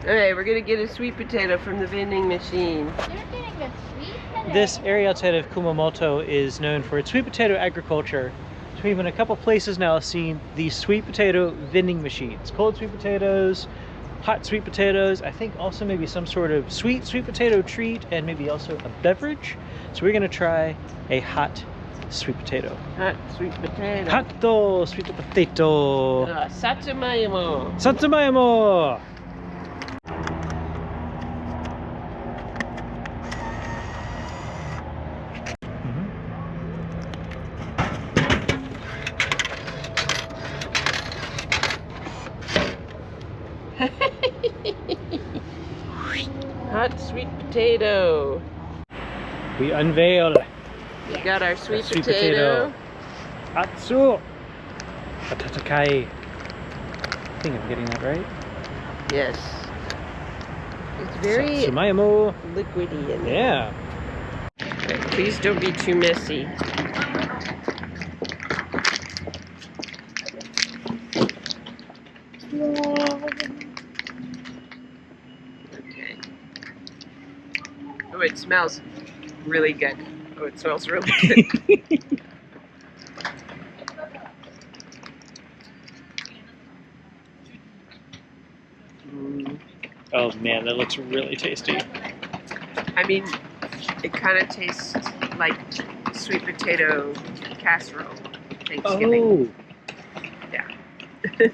Okay, we're gonna get a sweet potato from the vending machine. You're getting a sweet potato. This area outside of Kumamoto is known for its sweet potato agriculture. So we've been a couple places now seen these sweet potato vending machines. Cold sweet potatoes, hot sweet potatoes, I think also maybe some sort of sweet potato treat, and maybe also a beverage. So we're gonna try a hot sweet potato. Hot sweet potato. Hot sweet potato. Satsumaimo. Satsumaimo! Hot sweet potato. We unveil We got our sweet, sweet potato. Atsu! Atatakai. I think I'm getting that right. Yes. It's very Satsumaimo. liquidy in there. Yeah. Okay, please don't be too messy. Okay. Oh, it smells really good. Oh, it smells really good. Mm, Oh man, that looks really tasty. I mean, it kind of tastes like sweet potato casserole Thanksgiving. Oh, Yeah.